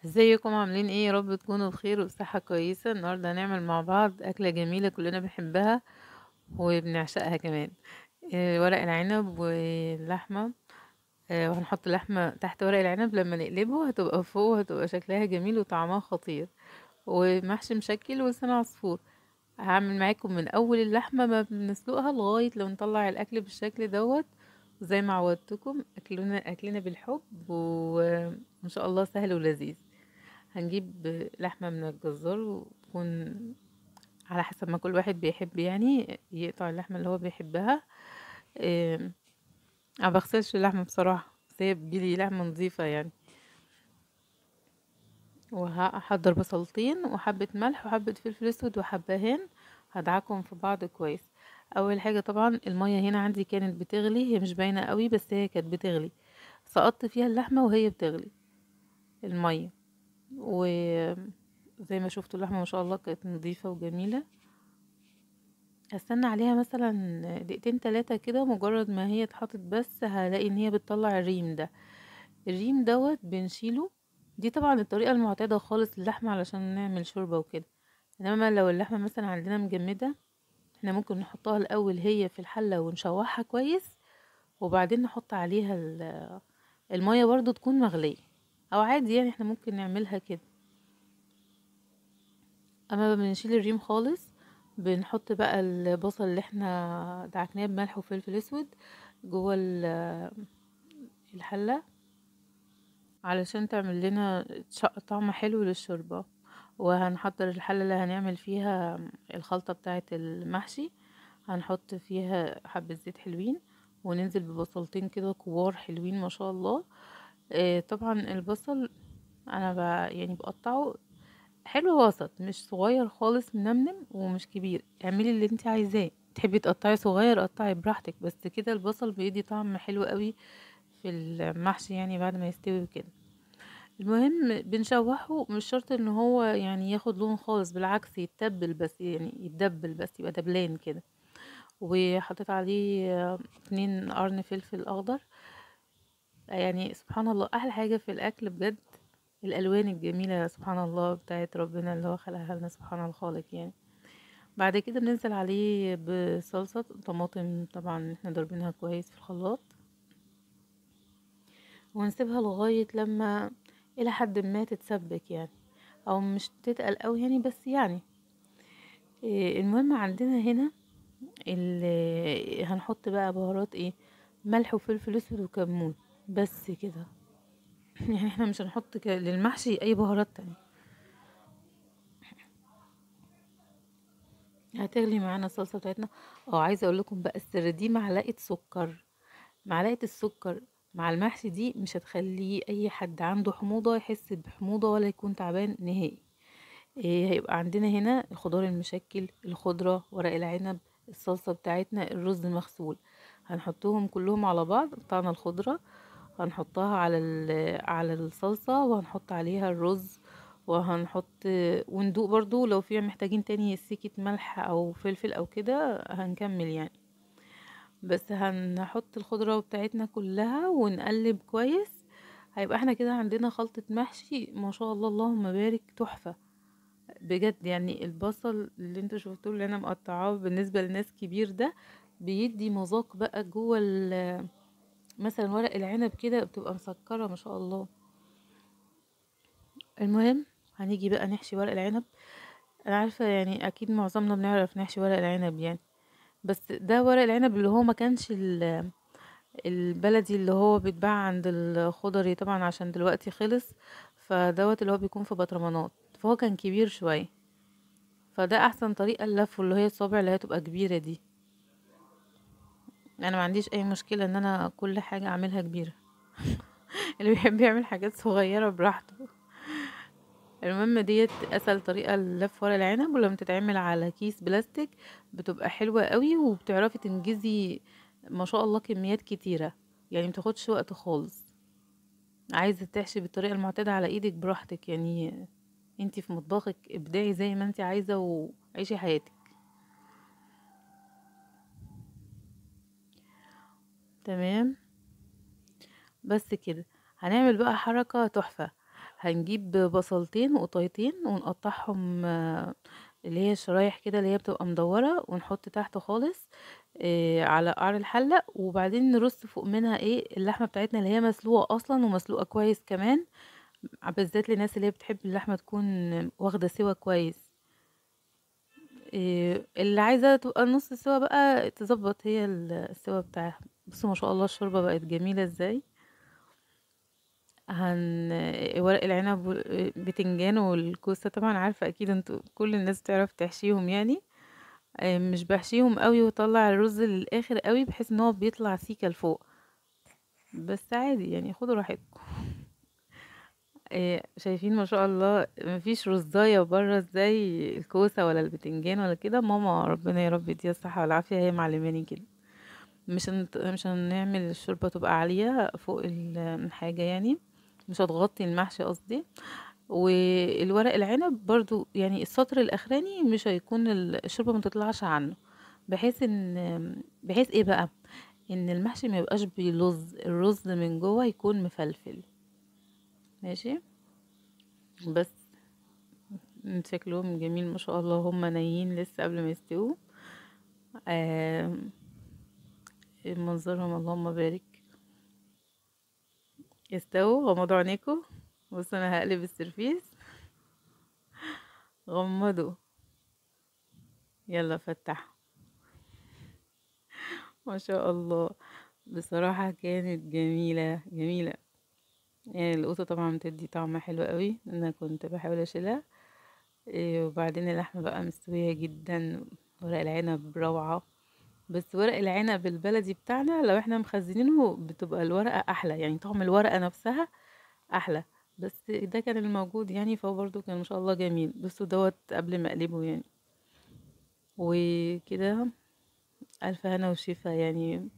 ازيكم عاملين ايه؟ يا رب تكونوا بخير وبصحة كويسة. النهاردة هنعمل مع بعض أكلة جميلة كلنا بنحبها وبنعشقها كمان. ورق العنب واللحمة. وهنحط اللحمة تحت ورق العنب، لما نقلبه هتبقى فوق وهتبقى شكلها جميل وطعمها خطير. ومحشي مشكل ولسان عصفور. هعمل معاكم من أول اللحمة ما بنسلقها لغاية لو نطلع الأكل بالشكل دوت. زي ما عودتكم أكلنا بالحب وإن شاء الله سهل ولذيذ. هنجيب لحمة من الجزار وتكون على حسب ما كل واحد بيحب، يعني يقطع اللحمة اللي هو بيحبها. إيه، انا بغسلش اللحمة بصراحة، بس هي بتجيلي لحمة نظيفة يعني. وهحضر بصلتين وحبة ملح وحبة فلفل اسود وحبهان. هدعكم في بعض كويس. اول حاجة طبعا المية هنا عندي كانت بتغلي، هي مش باينة قوي بس هي كانت بتغلي. سقطت فيها اللحمة وهي بتغلي المية. وزي ما شفتوا اللحمة ما شاء الله كانت نظيفة وجميلة. هستنى عليها مثلا دقيقتين تلاتة كده، مجرد ما هي اتحطت بس هلاقي ان هي بتطلع الريم ده. الريم دوت بنشيله. دي طبعا الطريقة المعتادة خالص للحمة علشان نعمل شوربة وكده. انما لو اللحمة مثلا عندنا مجمدة، احنا ممكن نحطها الاول هي في الحلة ونشوحها كويس، وبعدين نحط عليها المية برضو تكون مغلية. او عادي يعني احنا ممكن نعملها كده. اما بنشيل الريم خالص، بنحط بقى البصل اللي احنا دعكناه بملح وفلفل اسود جوه الحلة، علشان تعمل لنا طعم حلو للشوربة. وهنحضر الحلة اللي هنعمل فيها الخلطة بتاعة المحشي. هنحط فيها حبة زيت حلوين، وننزل ببصلتين كده كبار حلوين ما شاء الله. طبعا البصل انا يعني بقطعه حلو وسط، مش صغير خالص منمنم ومش كبير. اعملي اللي انت عايزاه، تحبي تقطعي صغير قطعي براحتك، بس كده البصل بيدي طعم حلو قوي في المحشي يعني بعد ما يستوي كده. المهم بنشوحه، مش شرط ان هو يعني ياخد لون خالص، بالعكس يتبل بس، يعني يتدبل بس يبقى دبلان كده. وحطيت عليه 2 قرن فلفل اخضر. يعني سبحان الله احلى حاجة في الاكل بجد الالوان الجميلة سبحان الله بتاعت ربنا اللي هو خلقها لنا، سبحان الخالق يعني. بعد كده بننزل عليه بصلصة طماطم، طبعا احنا ضاربينها كويس في الخلاط. ونسيبها لغاية لما الى حد ما تتسبك يعني، او مش تتقل قوي يعني بس يعني. المهم عندنا هنا هنحط بقى بهارات ايه، ملح وفلفل اسود وكمون، بس كده. يعني احنا مش هنحط للمحشي اي بهارات تانية. هتغلي معانا الصلصة بتاعتنا. اه عايزة اقول لكم بقى السر، دي معلقة سكر. معلقة السكر مع المحشي دي مش هتخليه اي حد عنده حموضة يحس بحموضة ولا يكون تعبان نهائي. إيه، هيبقى عندنا هنا الخضار المشكل، الخضرة، ورق العنب، الصلصة بتاعتنا، الرز المغسول. هنحطهم كلهم على بعض. قطعنا الخضرة هنحطها على الصلصة، وهنحط عليها الرز. وهنحط وندوق برضو لو فيها محتاجين تاني سكة ملح او فلفل او كده هنكمل يعني. بس هنحط الخضرة بتاعتنا كلها ونقلب كويس. هيبقى احنا كده عندنا خلطة محشي ما شاء الله اللهم بارك تحفة. بجد يعني البصل اللي انتوا شفتوه اللي انا مقطعاه بالنسبة لناس كبير ده بيدي مذاق بقى جوه مثلا ورق العنب كده بتبقى مسكرة ما شاء الله. المهم هنيجي بقى نحشي ورق العنب. انا عارفة يعني اكيد معظمنا بنعرف نحشي ورق العنب يعني. بس ده ورق العنب اللي هو ما كانش البلدي اللي هو بيتباع عند الخضري طبعا عشان دلوقتي خلص. فدوت اللي هو بيكون في برطمانات، فهو كان كبير شوية. فده احسن طريقة للفه، اللي هي الصابع اللي هي تبقى كبيرة دي. انا ما عنديش اي مشكلة ان انا كل حاجة اعملها كبيرة. اللي بيحب يعمل حاجات صغيرة براحته. المهم ديت اسهل طريقة للف ورق العنب، ولما تتعمل على كيس بلاستيك بتبقى حلوة قوي وبتعرفي تنجزي ما شاء الله كميات كتيرة. يعني متاخدش وقت خالص. عايزة تحشي بالطريقة المعتادة على ايدك براحتك يعني. انتي في مطبخك ابدعي زي ما انتي عايزة وعيشي حياتك. تمام. بس كده. هنعمل بقى حركة تحفة. هنجيب بصلتين وقطيتين ونقطعهم اللي هي شرايح كده اللي هي بتبقى مدورة، ونحط تحت خالص على قعر الحلة، وبعدين نرص فوق منها ايه اللحمة بتاعتنا اللي هي مسلوقة اصلا ومسلوقة كويس كمان، بالذات للناس اللي هي بتحب اللحمة تكون واخدة سوا كويس. اللي عايزة تبقى نص سوا بقى تظبط هي السوا بتاعها. بصوا ما شاء الله الشوربة بقت جميلة ازاي. ورق العنب بتنجان والكوسة طبعا، عارفة اكيد انتوا كل الناس بتعرف تحشيهم يعني. مش بحشيهم قوي واطلع الرز للاخر قوي بحيث ان هو بيطلع سيكة لفوق، بس عادي يعني خدوا راحتكم. شايفين ما شاء الله مفيش رزاية بره زي الكوسة ولا البتنجان ولا كده. ماما ربنا يا رب يديها الصحة والعافية هي معلماني كده. مش هنعمل الشوربة تبقى عالية فوق الحاجة يعني، مش هتغطي المحشي قصدي. والورق العنب برضو يعني السطر الاخراني مش هيكون الشوربة متطلعش عنه، بحيث ايه بقى، ان المحشي ما يبقاش بيلز الرز من جوه يكون مفلفل. ماشي. بس شكلهم جميل ما شاء الله، هم نيين لسه قبل ما يستووا. آه منظرهم اللهم بارك. يستووا، غمضوا عينيكم. بص انا هقلب السرفيس. غمضوا. يلا فتح. ما شاء الله. بصراحة كانت جميلة جميلة. يعني القوطة طبعا بتدي طعم حلو قوي، انا كنت بحاول اشيلها. وبعدين اللحمة بقى مستوية جدا. ورق العنب روعة. بس ورق العنب البلدي بتاعنا لو احنا مخزنينه بتبقى الورقة احلى، يعني طعم الورقة نفسها احلى. بس ده كان الموجود يعني، فهو برضو كان ما شاء الله جميل. بصوا دوت قبل ما اقلبه يعني. وكده الف هنا وشفا يعني.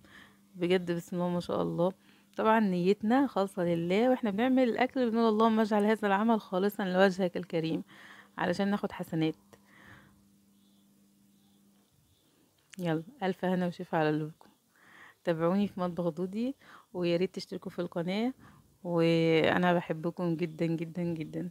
بجد بسم الله ما شاء الله. طبعا نيتنا خالصة لله، واحنا بنعمل الاكل بنقول اللهم اجعل هذا العمل خالصا لوجهك الكريم، علشان ناخد حسنات. يلا الف هنا وشفا على قلوبكم. تابعوني في مطبخ دودي، ويا ريت تشتركوا في القناة، وانا بحبكم جدا جدا جدا.